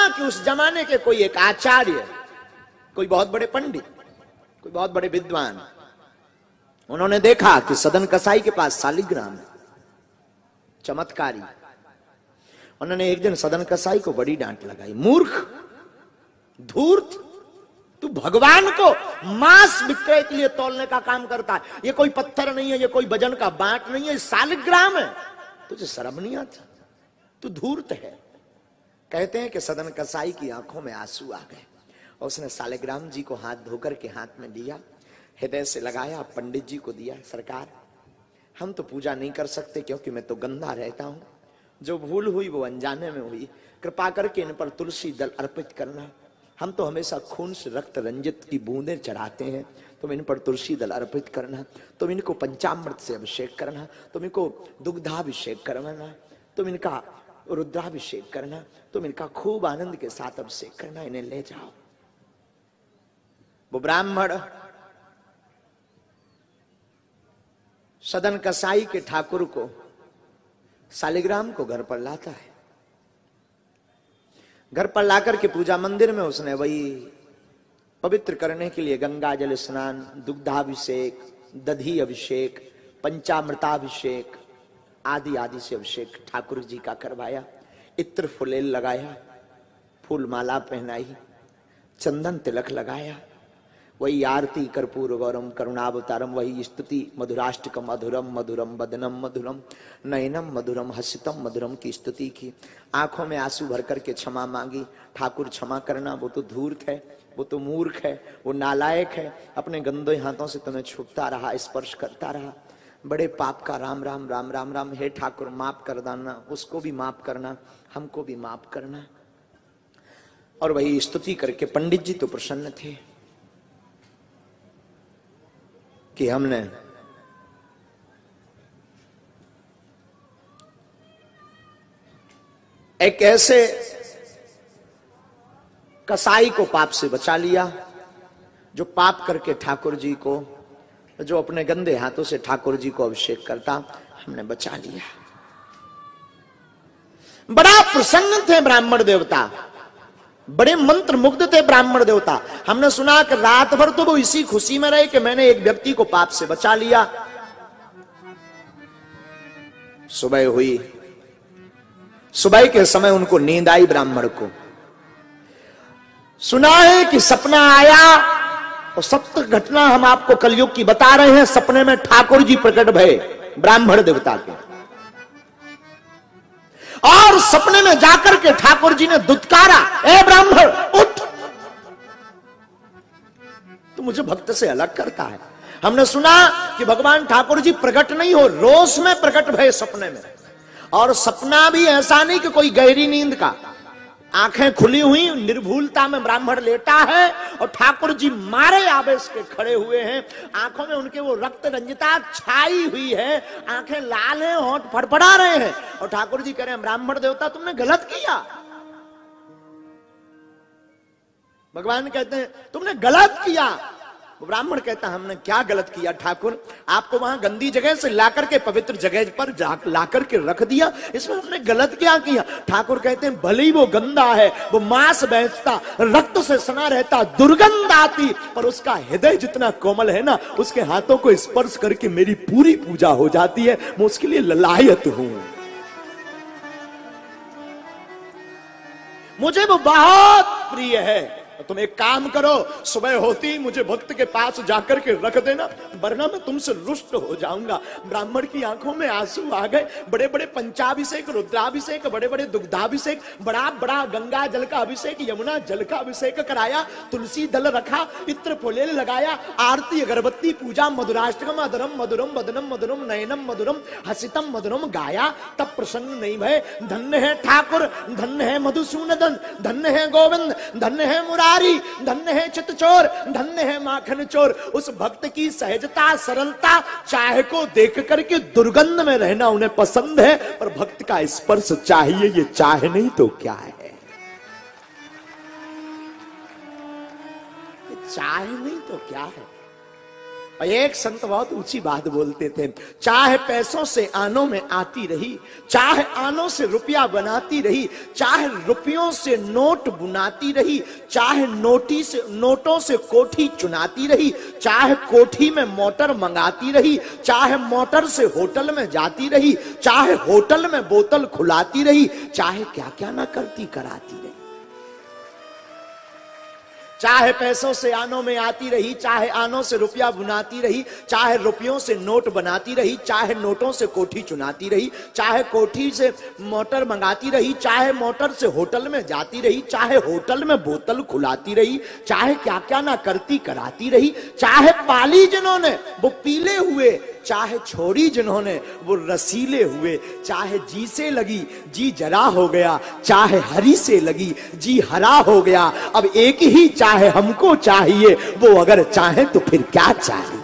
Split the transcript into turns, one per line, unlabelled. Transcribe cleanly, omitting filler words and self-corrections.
कि उस जमाने के कोई एक आचार्य, कोई बहुत बड़े पंडित, कोई बहुत बड़े विद्वान, उन्होंने देखा कि सदन कसाई के पास शालिग्राम है, चमत्कारी। उन्होंने एक दिन सदन कसाई को बड़ी डांट लगाई, मूर्ख, धूर्त, तू भगवान को मांस विक्रय के लिए तौलने का काम करता है। ये कोई पत्थर नहीं है, ये कोई वजन का बाट नहीं है, शालिग्राम है, तुझे शर्म नहीं आती, तू धूर्त है। कहते हैं कि सदन कसाई की आंखों में आंसू आ गए और उसने शालिग्राम जी को हाथ धोकर के हाथ में लिया, हृदय से लगाया, पंडित जी को दिया। सरकार, हम तो पूजा नहीं कर सकते क्योंकि मैं तो गंदा रहता हूं, जो भूल हुई वो अनजाने में हुई, कृपा करके इन पर तुलसी दल अर्पित करना। हम तो हमेशा खून से रक्त रंजित की बूंदें चढ़ाते हैं, तुम इन पर तुलसी दल अर्पित करना, तुम इनको पंचामृत से अभिषेक करना, तुम इनको दुग्धाभिषेक करवाना, तुम इनका रुद्राभिषेक करना, तुम इनका खूब आनंद के साथ अभिषेक करना, इन्हें ले जाओ। वो ब्राह्मण सदन कसाई के ठाकुर को, शालिग्राम को घर पर लाता है। घर पर लाकर के पूजा मंदिर में उसने वही पवित्र करने के लिए गंगा जल स्नान, दुग्धाभिषेक, दधी अभिषेक, पंचामृताभिषेक आदि आदि से अभिषेक ठाकुर जी का करवाया। इत्र फुलेल लगाया, फूल माला पहनाई, चंदन तिलक लगाया, वही आरती कर्पूर गौरम करुणावतारम, वही स्तुति मधुराष्टकम मधुरम मधुरम वदनम मधुरम नयनम मधुरम हसितम मधुरम की स्तुति की। आंखों में आंसू भर करके क्षमा मांगी, ठाकुर क्षमा करना, वो तो धूर्त है, वो तो मूर्ख है, वो नालायक है, अपने गंदे हाथों से तुम्हें छूता रहा, स्पर्श करता रहा, बड़े पाप का राम राम राम राम राम। हे ठाकुर माफ कर देना, उसको भी माफ करना, हमको भी माफ करना। और वही स्तुति करके पंडित जी तो प्रसन्न थे कि हमने एक ऐसे कसाई को पाप से बचा लिया जो पाप करके ठाकुर जी को, जो अपने गंदे हाथों से ठाकुर जी को अभिषेक करता, हमने बचा लिया। बड़ा प्रसन्न थे ब्राह्मण देवता, बड़े मंत्र मुग्ध थे ब्राह्मण देवता। हमने सुना कि रात भर तो वो इसी खुशी में रहे कि मैंने एक व्यक्ति को पाप से बचा लिया। सुबह हुई, सुबह के समय उनको नींद आई। ब्राह्मण को सुना है कि सपना आया, और सत्य घटना हम आपको कलयुग की बता रहे हैं। सपने में ठाकुर जी प्रकट भये ब्राह्मण देवता के, और सपने में जाकर के ठाकुर जी ने दुत्कारा, ए ब्राह्मण उठ, तू मुझे भक्त से अलग करता है। हमने सुना कि भगवान ठाकुर जी प्रकट नहीं हो, रोष में प्रकट भये सपने में। और सपना भी ऐसा नहीं कि कोई गहरी नींद का, आंखें खुली हुई निर्भूलता में ब्राह्मण लेटा है और ठाकुर जी मारे आवेश के खड़े हुए हैं। आंखों में उनके वो रक्त रंजिता छाई हुई है, आंखें लाल हैं, होंठ फड़फड़ा रहे हैं, और ठाकुर जी कह रहे हैं ब्राह्मण देवता तुमने गलत किया। भगवान कहते हैं तुमने गलत किया। ब्राह्मण कहता हमने क्या गलत किया ठाकुर, आपको वहां गंदी जगह से लाकर के पवित्र जगह पर लाकर के रख दिया, इसमें हमने गलत क्या किया। ठाकुर कहते हैं भले ही वो गंदा है, वो मांस बेचता, रक्त से सना रहता, दुर्गंध आती, पर उसका हृदय जितना कोमल है ना, उसके हाथों को स्पर्श करके मेरी पूरी पूजा हो जाती है, मैं उसके लिए ललायत हूं, मुझे वो बहुत प्रिय है। तुम एक काम करो, सुबह होती मुझे भक्त के पास जाकर के रख देना, वरना मैं तुमसे रुष्ट हो जाऊंगा। ब्राह्मण की आंखों में आंसू आ गए। बड़े बड़े पंचाभिषेक, रुद्राभिषेक, बड़े बड़े दुग्धाभिषेक, बड़ा बड़ा गंगा जल का अभिषेक, यमुना जल का अभिषेक कराया, तुलसी दल रखा, इत्र फुलेल लगाया, आरती अगरबत्ती पूजा, मधुराष्टकम मधुरम मधुरम वदनम मधुरम नयनम मधुरम हसितम मधुरम गाया। तब प्रसन्न नहीं भय। धन्य है ठाकुर, धन्य है मधुसूदन, धन्य है गोविंद, धन्य है मुरारी, धन्य है चितचोर, धन्य है माखन चोर। उस भक्त की सहजता, सरलता, चाह को देख करके दुर्गंध में रहना उन्हें पसंद है, पर भक्त का स्पर्श चाहिए। ये चाह नहीं तो क्या है, ये चाह नहीं तो क्या है। और एक संत बहुत ऊंची बात बोलते थे, चाहे पैसों से आनों में आती रही, चाहे आनों से रुपया बनाती रही, चाहे रुपयों से नोट बुनाती रही, चाहे नोटों से कोठी चुनाती रही, चाहे कोठी में मोटर मंगाती रही, चाहे मोटर से होटल में जाती रही, चाहे होटल में बोतल खुलाती रही, चाहे क्या क्या ना करती कराती रही, चाहे पैसों से आनों में आती रही, चाहे आनों से रुपया बुनाती रही, चाहे रुपयों से नोट बनाती रही, चाहे नोटों से कोठी चुनाती रही, चाहे कोठी से मोटर मंगाती रही, चाहे मोटर से होटल में जाती रही, चाहे होटल में बोतल खुलाती रही, चाहे क्या क्या ना करती कराती रही, चाहे पाली जिन्होंने वो पीले हुए, चाहे छोड़ी जिन्होंने वो रसीले हुए, चाहे जी से लगी जी जरा हो गया, चाहे हरी से लगी जी हरा हो गया, अब एक ही चाहे हमको चाहिए, वो अगर चाहे तो फिर क्या चाहिए।